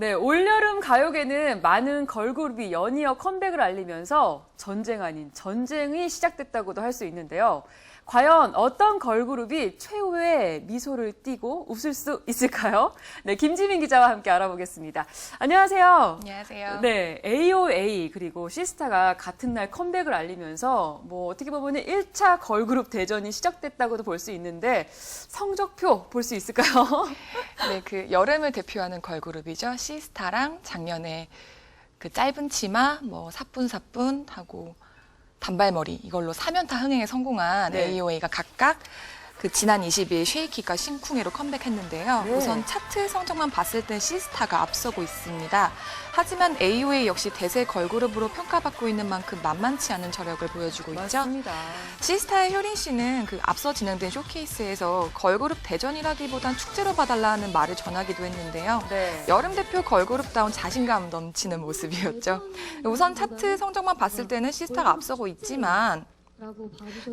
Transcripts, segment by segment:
네, 올여름 가요계는 많은 걸그룹이 연이어 컴백을 알리면서 전쟁 아닌 전쟁이 시작됐다고도 할 수 있는데요. 과연 어떤 걸그룹이 최후의 미소를 띠고 웃을 수 있을까요? 네, 김지민 기자와 함께 알아보겠습니다. 안녕하세요. 안녕하세요. 네, AOA 그리고 시스타가 같은 날 컴백을 알리면서 어떻게 보면 1차 걸그룹 대전이 시작됐다고도 볼 수 있는데 성적표 볼 수 있을까요? 네, 그 여름을 대표하는 걸그룹이죠. 시스타랑 작년에 그 짧은 치마, 사뿐사뿐 하고 단발머리 이걸로 3연타 흥행에 성공한 네. AOA가 각각 그 지난 20일 쉐이키가 심쿵해로 컴백했는데요. 네. 우선 차트 성적만 봤을 땐 시스타가 앞서고 있습니다. 하지만 AOA 역시 대세 걸그룹으로 평가받고 있는 만큼 만만치 않은 저력을 보여주고 있죠. 맞습니다. 시스타의 효린 씨는 그 앞서 진행된 쇼케이스에서 걸그룹 대전이라기보단 축제로 봐달라는 말을 전하기도 했는데요. 네. 여름 대표 걸그룹다운 자신감 넘치는 모습이었죠. 우선 차트 성적만 봤을 때는 시스타가 앞서고 있지만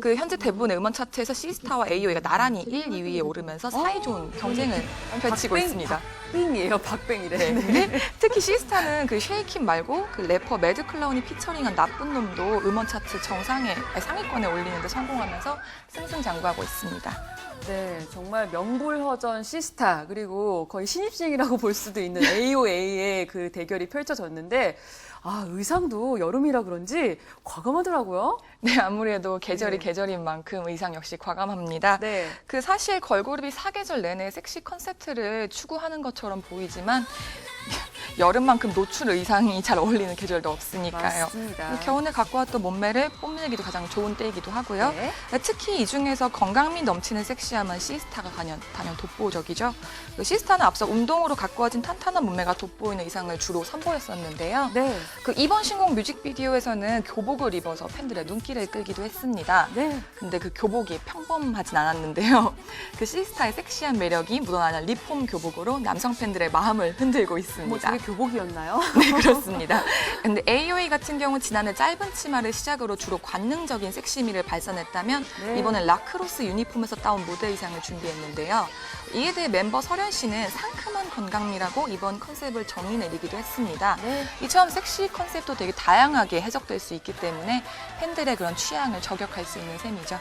그 현재 대부분의 음원 차트에서 시스타와 AOA가 나란히 1, 2위에 오르면서 사이좋은 경쟁을 펼치고 있습니다. 박빙이에요, 박빙이래. 네. 근데 특히 시스타는 그 쉐이킴 말고 그 래퍼 매드클라운이 피처링한 나쁜 놈도 음원 차트 상위권에 올리는데 성공하면서 승승장구하고 있습니다. 네, 정말 명불허전 시스타 그리고 거의 신입생이라고 볼 수도 있는 AOA의 그 대결이 펼쳐졌는데 의상도 여름이라 그런지 과감하더라고요. 네, 아무래도 계절이 네. 계절인 만큼 의상 역시 과감합니다. 네. 그 사실 걸그룹이 사계절 내내 섹시 컨셉트를 추구하는 것처럼 보이지만 여름만큼 노출 의상이 잘 어울리는 계절도 없으니까요. 맞습니다. 겨우내 갖고 왔던 몸매를 뽐내기도 가장 좋은 때이기도 하고요. 네. 특히 이 중에서 건강미 넘치는 섹시함은 시스타가 단연 독보적이죠. 시스타는 앞서 운동으로 가꾸어진 탄탄한 몸매가 돋보이는 의상을 주로 선보였었는데요. 네. 그 이번 신곡 뮤직비디오에서는 교복을 입어서 팬들의 눈길을 끌기도 했습니다. 네. 근데 그 교복이 평범하진 않았는데요. 그 시스타의 섹시한 매력이 묻어나는 리폼 교복으로 남성 팬들의 마음을 흔들고 있습니다. 저게 교복이었나요? 네, 그렇습니다. 근데 AOA 같은 경우 지난해 짧은 치마를 시작으로 주로 관능적인 섹시미를 발산했다면 네. 이번엔 라크로스 유니폼에서 따온 무대 의상을 준비했는데요. 이에 대해 멤버 설현 씨는 상큼한 건강미라고 이번 컨셉을 정의 내리기도 했습니다. 네. 이처럼 섹시 컨셉도 되게 다양하게 해석될 수 있기 때문에 팬들의 그런 취향을 저격할 수 있는 셈이죠.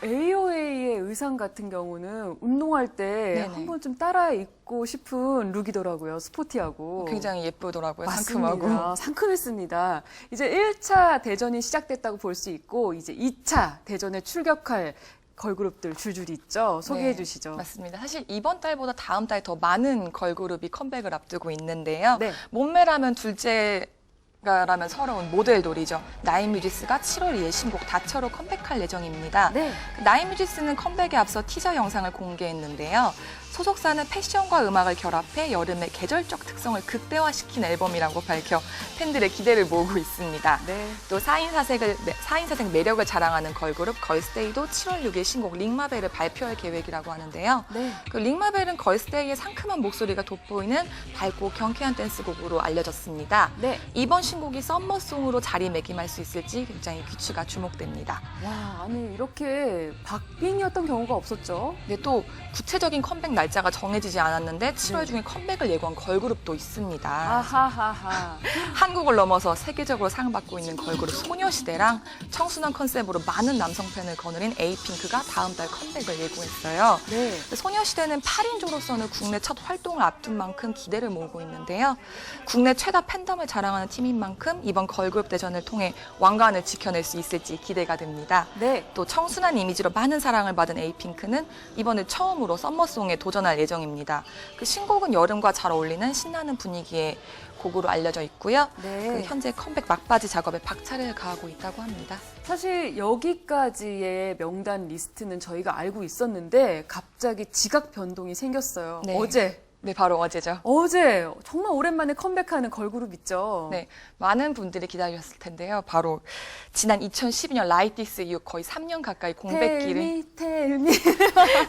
AOA의 의상 같은 경우는 운동할 때 네네. 한 번쯤 따라 입고 싶은 룩이더라고요. 스포티하고. 굉장히 예쁘더라고요. 맞습니다. 상큼하고. 상큼했습니다. 이제 1차 대전이 시작됐다고 볼 수 있고 이제 2차 대전에 출격할 걸그룹들 줄줄이 있죠. 소개해 네, 주시죠. 맞습니다. 사실 이번 달보다 다음 달 더 많은 걸그룹이 컴백을 앞두고 있는데요. 네. 몸매라면 둘째가라면 서러운 모델돌이죠. 나인뮤지스가 7월 2일 신곡 다처로 컴백할 예정입니다. 네. 나인뮤지스는 컴백에 앞서 티저 영상을 공개했는데요. 소속사는 패션과 음악을 결합해 여름의 계절적 특성을 극대화시킨 앨범이라고 밝혀 팬들의 기대를 모으고 있습니다. 네. 또 4인사색 매력을 자랑하는 걸그룹 걸스데이도 7월 6일 신곡 링마벨을 발표할 계획이라고 하는데요. 네. 그 링마벨은 걸스데이의 상큼한 목소리가 돋보이는 밝고 경쾌한 댄스곡으로 알려졌습니다. 네. 이번 신곡이 썸머송으로 자리매김할 수 있을지 굉장히 귀추가 주목됩니다. 와, 아니 이렇게 박빙이었던 경우가 없었죠. 근데 또 구체적인 컴백 날짜가 정해지지 않았는데 7월 중에 컴백을 예고한 걸그룹도 있습니다. 아하하하. 한국을 넘어서 세계적으로 사랑받고 있는 걸그룹 소녀시대랑 청순한 컨셉으로 많은 남성 팬을 거느린 에이핑크가 다음 달 컴백을 예고했어요. 네. 소녀시대는 8인조로서는 국내 첫 활동을 앞둔 만큼 기대를 모으고 있는데요. 국내 최다 팬덤을 자랑하는 팀인 만큼 이번 걸그룹 대전을 통해 왕관을 지켜낼 수 있을지 기대가 됩니다. 네. 또 청순한 이미지로 많은 사랑을 받은 에이핑크는 이번에 처음으로 썸머송에 도전할 예정입니다. 그 신곡은 여름과 잘 어울리는 신나는 분위기의 곡으로 알려져 있고요. 네. 그 현재 컴백 막바지 작업에 박차를 가하고 있다고 합니다. 사실 여기까지의 명단 리스트는 저희가 알고 있었는데 갑자기 지각 변동이 생겼어요. 네. 네, 바로 어제죠. 어제 정말 오랜만에 컴백하는 걸그룹 있죠. 네, 많은 분들이 기다리셨을 텐데요. 바로 지난 2012년 라이디스 이후 거의 3년 가까이 공백기를 텔미.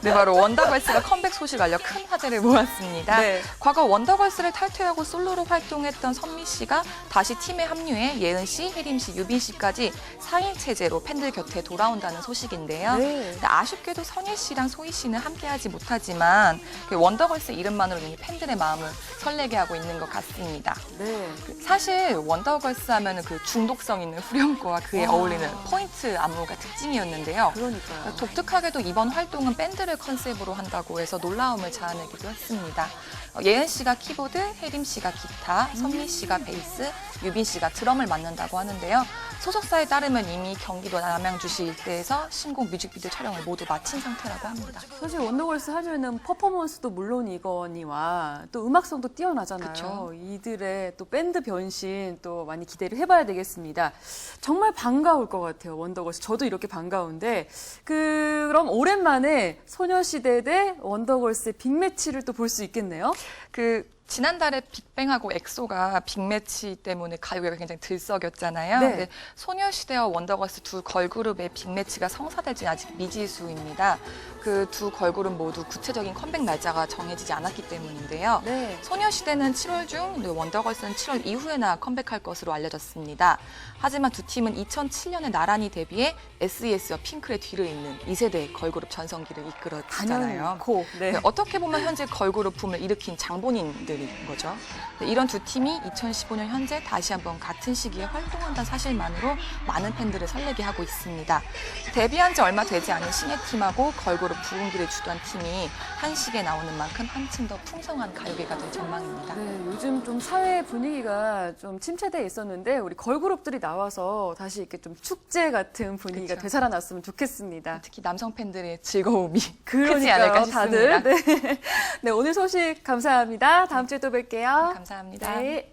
네, 바로 원더걸스가 컴백 소식 알려 큰 화제를 모았습니다. 네. 과거 원더걸스를 탈퇴하고 솔로로 활동했던 선미 씨가 다시 팀에 합류해 예은 씨, 혜림 씨, 유빈 씨까지 4인 체제로 팬들 곁에 돌아온다는 소식인데요. 네. 근데 아쉽게도 선예 씨랑 소희 씨는 함께하지 못하지만 그 원더걸스 이름만으로 이미 팬들의 마음을 설레게 하고 있는 것 같습니다. 네. 사실 원더걸스 하면은 그 중독성 있는 후렴구와 그에 어울리는 포인트 안무가 특징이었는데요. 그러니까요. 독특하게도 이번 활동은 밴드를 컨셉으로 한다고 해서 놀라움을 자아내기도 했습니다. 예은 씨가 키보드, 혜림 씨가 기타, 선미 씨가 베이스, 유빈 씨가 드럼을 맡는다고 하는데요. 소속사에 따르면 이미 경기도 남양주시 일대에서 신곡 뮤직비디오 촬영을 모두 마친 상태라고 합니다. 사실 원더걸스 하면은 퍼포먼스도 물론이거니와 또 음악성도 뛰어나잖아요. 그쵸. 이들의 또 밴드 변신 또 많이 기대를 해봐야 되겠습니다. 정말 반가울 것 같아요, 원더걸스. 저도 이렇게 반가운데 그럼 오랜만에 소녀시대 대 원더걸스의 빅매치를 또 볼 수 있겠네요. 지난달에 빅뱅하고 엑소가 빅매치 때문에 가요계가 굉장히 들썩였잖아요. 네. 근데 소녀시대와 원더걸스 두 걸그룹의 빅매치가 성사될지는 아직 미지수입니다. 그 두 걸그룹 모두 구체적인 컴백 날짜가 정해지지 않았기 때문인데요. 네. 소녀시대는 7월 중, 원더걸스는 7월 이후에나 컴백할 것으로 알려졌습니다. 하지만 두 팀은 2007년에 나란히 데뷔해 SES와 핑클의 뒤를 잇는 2세대 걸그룹 전성기를 이끌었잖아요. 단연코. 네. 네, 어떻게 보면 현재 걸그룹 붐을 일으킨 장본인들인 거죠. 네, 이런 두 팀이 2015년 현재 다시 한번 같은 시기에 활동한다는 사실만으로 많은 팬들을 설레게 하고 있습니다. 데뷔한 지 얼마 되지 않은 신예팀하고 걸그룹 부흥기를 주도한 팀이 한 시기에 나오는 만큼 한층 더 풍성한 가요계가 될 전망입니다. 네, 요즘 좀 사회 분위기가 좀 침체돼 있었는데 우리 걸그룹들이 나와서 다시 이렇게 좀 축제 같은 분위기가 그쵸. 되살아났으면 좋겠습니다. 특히 남성 팬들의 즐거움이 크지 그러니까요, 않을까 싶습니다. 다들. 네. 네, 오늘 소식 감사합니다. 다음 주에 또 뵐게요. 감사합니다. 네.